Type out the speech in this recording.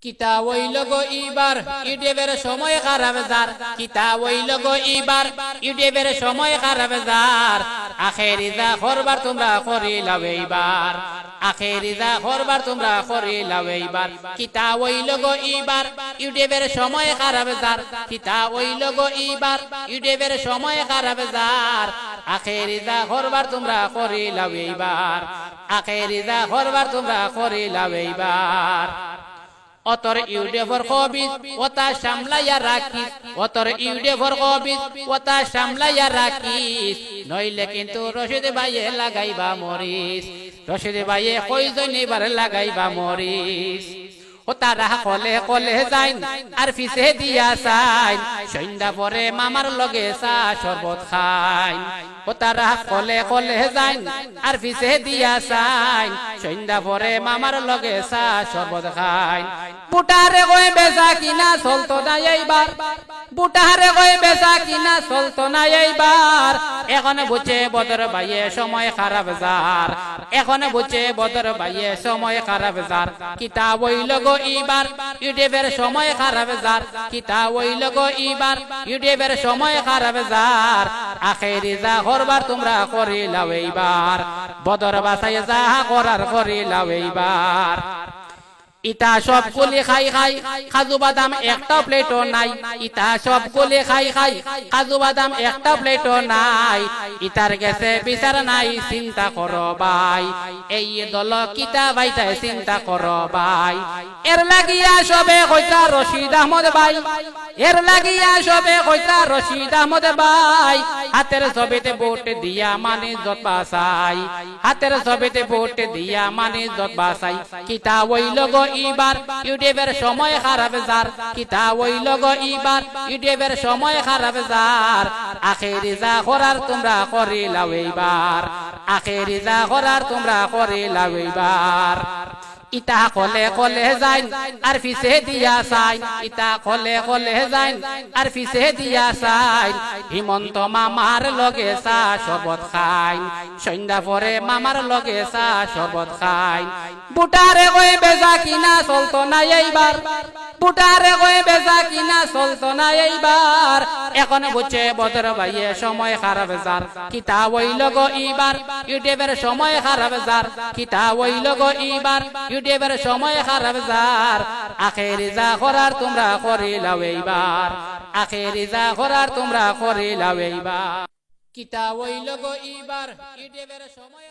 কিতা হইল গো ইবার ইউটিউবের সময় খারাপ যার কিতা হইল গো ইবার ইউটিউবের সময় খারাপ যার আখেরি যা করবার তোমরা করিলাও এইবার আখেরি যা করবার তোমরা করিলাও এইবার কিতা হইল গো ইবার ইউটিউবের সময় খারাপ যার কিতা হইল গো ইবার ইউটিউবের সময় খারাপ যার আখেরি যা করবার তোমরা করিলাও এইবার আখেরি যা করবার তোমরা করিলাও এইবার অতর ইউটিউবর কবিজ ওতা সামলাইয়া রাখিস অতর ইউটিউবর কবিজ ওতা সামলাইয়া রাখিস নইলে কিন্তু রশিদ ভাইয়ে লাগাইবা মরিস রশিদ ভাইয়ে কইজন এবার লাগাইবা মরিস ও তারা কলে কলে যাইন আর ফিসে দিয়া সাইন সন্ধ্যা পরে মামার লগে চা শরবত খাইন ও তারা কলে কলে যাইন আর ফিসে দিয়া সাইন সন্ধ্যা পরে মামার লগে চা শরবত খাইন বুটারে কই বেচা কিনা চলতো না এইবার বুটারে কই বেচা কিনা চলতো না এইবার এখন বুঝে বদর ভাইয়ে সময় খারাপ যার এখন বুঝে বদর ভাইয়ে সময় খারাপ যার কিতা হইল গো ইবার ইউটিউবের সময় খারাপ যার কিতা হইল গো ইবার ইউটিউবের সময় খারাপ যার আখেরি যা করবার তোমরা করিলাও এইবার বদর বাসায় যা করার করিলাও এইবার ইতা সব গুলি খাই খাই কাজু বাদাম একটা প্লেটও নাই ইতা সব গুলি খাই খাই কাজু বাদাম একটা প্লেটও নাই ইতার গেছে বিচার নাই চিন্তা করো ভাই এই দল কিতা ভাইটাই চিন্তা করো ভাই এর লাগিয়া সবে কইতা রশিদ আহমদ ভাই এর লাগিয়া সবে কইতা রশিদ আহমদ ভাই হাতের ছবিতে ভোট দিয়া মানে যত বাসাই হাতের ছবিতে ভোট দিয়া মানে যত বাসাই কিতা হইল গো ইবার ইউটিউবের সময় খারাপ যার কিতা হইল গো ইবার ইউটিউবের সময় খারাপ যার আখেরি যা করার তোমরা করিলাও এইবার আখেরি যা করার তোমরা করিলাও এইবার ইতা কলে কলে যাইন আর ফিসে দিয়া সাইন ইতা কলে কলে যাইন আর ফিসে দিয়া সাইন হিমন্ত মামার লগে চা শরবত খাইন সন্ধ্যা পরে মামার লগে চা শরবত খাইন বুটারে কই বেচা কিনা চলতো না এইবার বুটারে কই বেচা কিনা চলতো না এইবার এখন বুঝে বদর ভাইয়ে সময় খারাপ যার কিতা হইল গো ইবার ইউটিউবের সময় খারাপ যার কিতা হইল গো ইবার ইউটিউবের সময় খারাপ যার আখেরি যা করার তোমরা করিলাও এইবার আখেরি যা করার তোমরা করিলাও এইবার কিতা হইল গো ইবার ইউটিউবের সময়